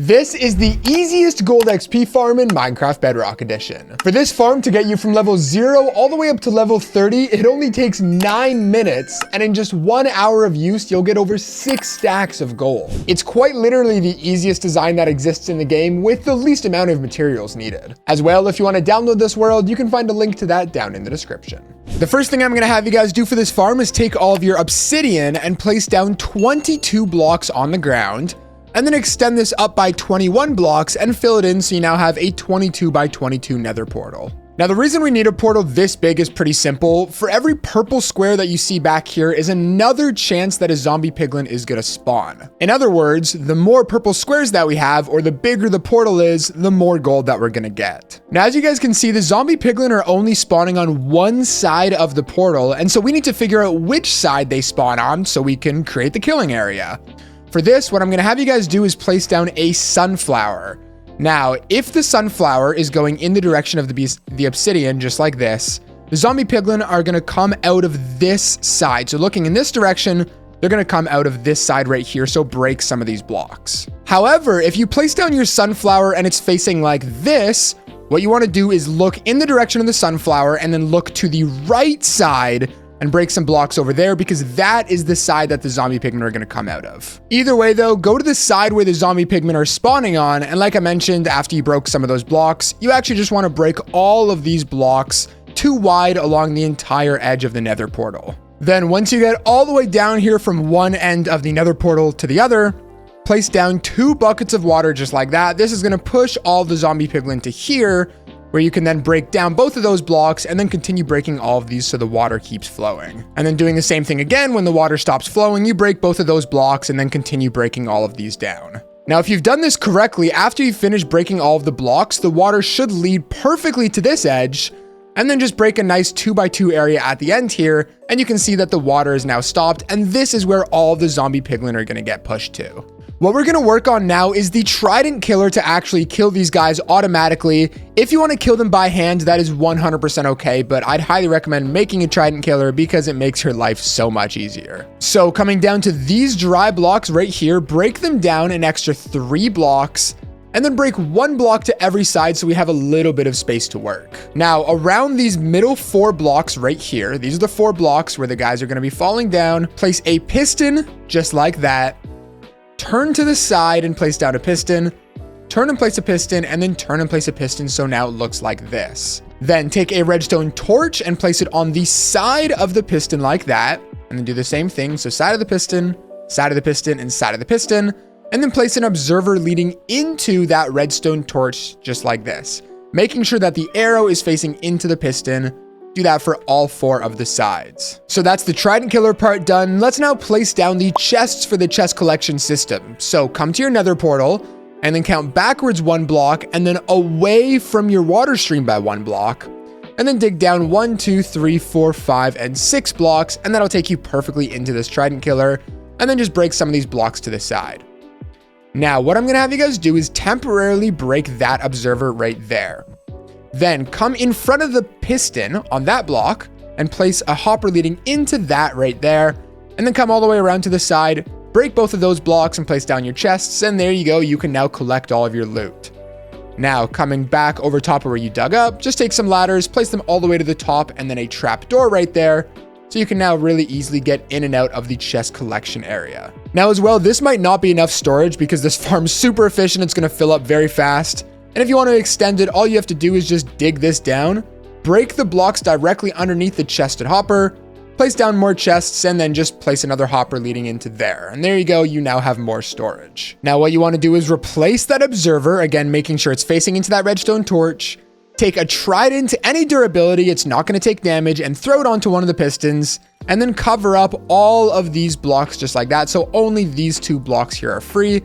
This is the easiest gold XP farm in Minecraft Bedrock Edition. For this farm to get you from level 0 all the way up to level 30, it only takes 9 minutes, and in just 1 hour of use, you'll get over 6 stacks of gold. It's quite literally the easiest design that exists in the game with the least amount of materials needed. As well, if you want to download this world, you can find a link to that down in the description. The first thing I'm going to have you guys do for this farm is take all of your obsidian and place down 22 blocks on the ground, and then extend this up by 21 blocks and fill it in so you now have a 22 by 22 nether portal. Now, the reason we need a portal this big is pretty simple. For every purple square that you see back here is another chance that a zombie piglin is going to spawn. In other words, the more purple squares that we have, or the bigger the portal is, the more gold that we're going to get. Now, as you guys can see, the zombie piglin are only spawning on one side of the portal, and so we need to figure out which side they spawn on so we can create the killing area. For this, what I'm going to have you guys do is place down a sunflower. Now, if the sunflower is going in the direction of the obsidian, just like this, the zombie piglin are going to come out of this side. So looking in this direction, they're going to come out of this side right here, so break some of these blocks. However, if you place down your sunflower and it's facing like this, what you want to do is look in the direction of the sunflower and then look to the right side and break some blocks over there, because that is the side that the zombie pigmen are going to come out of. Either way though, go to the side where the zombie pigmen are spawning on, and like I mentioned, after you broke some of those blocks, you actually just want to break all of these blocks too wide along the entire edge of the nether portal. Then once you get all the way down here from one end of the nether portal to the other, place down 2 buckets of water just like that. This is going to push all the zombie piglin to here, where you can then break down both of those blocks and then continue breaking all of these so the water keeps flowing. And then doing the same thing again, when the water stops flowing, you break both of those blocks and then continue breaking all of these down. Now, if you've done this correctly, after you finish breaking all of the blocks, the water should lead perfectly to this edge, and then just break a nice 2x2 area at the end here, and you can see that the water is now stopped, and this is where all the zombie piglin are gonna get pushed to. What we're going to work on now is the Trident killer to actually kill these guys automatically. If you want to kill them by hand, that is 100% okay, but I'd highly recommend making a Trident killer because it makes your life so much easier. So coming down to these dry blocks right here, break them down an extra 3 blocks, and then break 1 block to every side so we have a little bit of space to work. Now, around these middle 4 blocks right here, these are the 4 blocks where the guys are going to be falling down, place a piston just like that. Turn to the side and place down a piston, turn and place a piston, and then turn and place a piston so now it looks like this. Then take a redstone torch and place it on the side of the piston like that, and then do the same thing. So side of the piston, and side of the piston, and then place an observer leading into that redstone torch just like this, making sure that the arrow is facing into the piston. Do that for all 4 of the sides. So that's the Trident killer part done. Let's now place down the chests for the chest collection system. So come to your nether portal and then count backwards 1 block and then away from your water stream by 1 block. And then dig down 1, 2, 3, 4, 5, and 6 blocks. And that'll take you perfectly into this Trident killer. And then just break some of these blocks to the side. Now, what I'm going to have you guys do is temporarily break that observer right there. Then come in front of the piston on that block and place a hopper leading into that right there. And then come all the way around to the side, break both of those blocks and place down your chests. And there you go. You can now collect all of your loot. Now coming back over top of where you dug up, just take some ladders, place them all the way to the top, and then a trap door right there. So you can now really easily get in and out of the chest collection area. Now as well, this might not be enough storage because this farm's super efficient. It's going to fill up very fast. And if you want to extend it, all you have to do is just dig this down, break the blocks directly underneath the chested hopper, place down more chests, and then just place another hopper leading into there. And there you go, you now have more storage. Now what you want to do is replace that observer, again, making sure it's facing into that redstone torch, take a trident, any durability, it's not going to take damage, and throw it onto one of the pistons, and then cover up all of these blocks just like that. So only these 2 blocks here are free.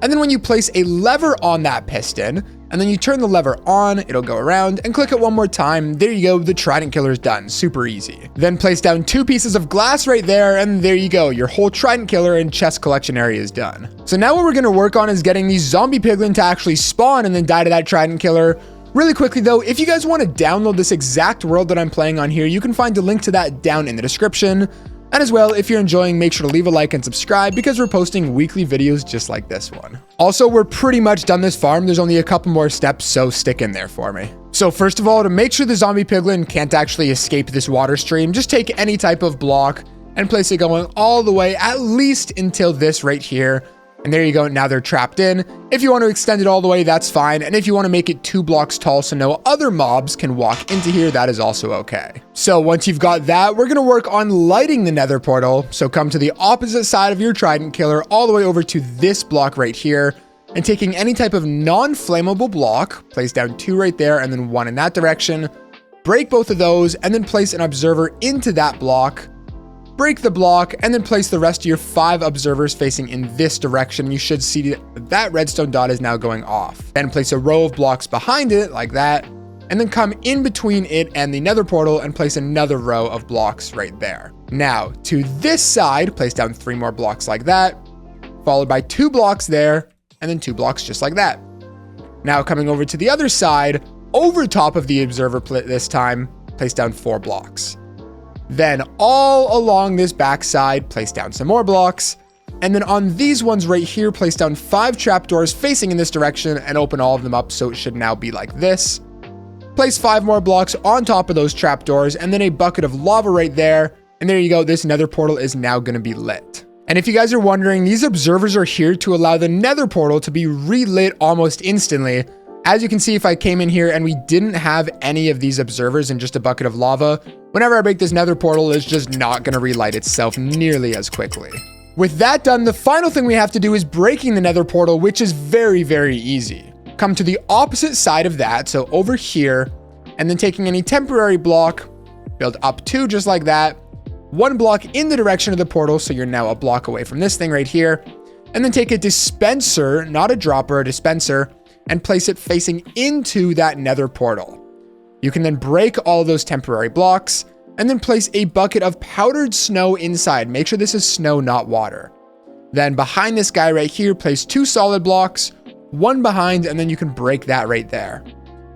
And then when you place a lever on that piston, and then you turn the lever on, it'll go around, and click it 1 more time. There you go, the Trident killer is done, super easy. Then place down 2 pieces of glass right there, and there you go, your whole Trident killer and chest collection area is done. So now what we're gonna work on is getting these zombie piglin to actually spawn and then die to that Trident killer. Really quickly though, if you guys want to download this exact world that I'm playing on here, you can find a link to that down in the description. And as well, if you're enjoying, make sure to leave a like and subscribe because we're posting weekly videos just like this one. Also, we're pretty much done this farm. There's only a couple more steps, so stick in there for me. So first of all, to make sure the zombie piglin can't actually escape this water stream, just take any type of block and place it going all the way at least until this right here. And there you go. Now they're trapped in. If you want to extend it all the way, that's fine. And if you want to make it 2 blocks tall so no other mobs can walk into here, that is also okay. So once you've got that, we're going to work on lighting the nether portal. So come to the opposite side of your trident killer all the way over to this block right here. And taking any type of non-flammable block, place down 2 right there and then 1 in that direction. Break both of those and then place an observer into that block. Break the block and then place the rest of your 5 observers facing in this direction. You should see that redstone dot is now going off. Then place a row of blocks behind it like that, and then come in between it and the nether portal and place another row of blocks right there. Now to this side, place down 3 more blocks like that, followed by 2 blocks there, and then 2 blocks just like that. Now coming over to the other side, over top of the observer this time, place down 4 blocks. Then all along this back side, place down some more blocks. And then on these ones right here, place down 5 trapdoors facing in this direction and open all of them up. So it should now be like this. Place 5 more blocks on top of those trapdoors and then a bucket of lava right there. And there you go. This nether portal is now going to be lit. And if you guys are wondering, these observers are here to allow the nether portal to be relit almost instantly. As you can see, if I came in here and we didn't have any of these observers and just a bucket of lava, whenever I break this nether portal, it's just not going to relight itself nearly as quickly. With that done, the final thing we have to do is breaking the nether portal, which is very, very easy. Come to the opposite side of that, so over here, and then taking any temporary block, build up 2 just like that, 1 block in the direction of the portal, so you're now a block away from this thing right here, and then take a dispenser, not a dropper, a dispenser, and place it facing into that nether portal. You can then break all those temporary blocks and then place a bucket of powdered snow inside. Make sure this is snow, not water. Then behind this guy right here, place 2 solid blocks, 1 behind, and then you can break that right there.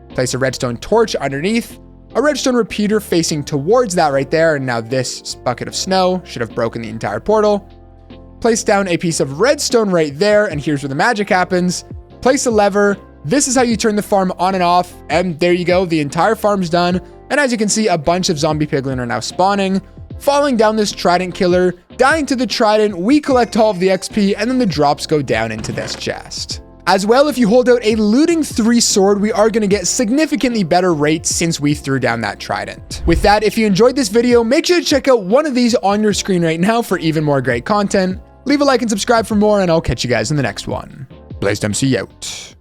Place a redstone torch underneath, a redstone repeater facing towards that right there, and now this bucket of snow should have broken the entire portal. Place down a piece of redstone right there, and here's where the magic happens. Place a lever. This is how you turn the farm on and off. And there you go. The entire farm's done. And as you can see, a bunch of zombie piglin are now spawning, falling down this trident killer, dying to the trident. We collect all of the XP and then the drops go down into this chest. As well, if you hold out a looting 3 sword, we are going to get significantly better rates since we threw down that trident. With that, if you enjoyed this video, make sure to check out one of these on your screen right now for even more great content. Leave a like and subscribe for more, and I'll catch you guys in the next one. BlazedMC out.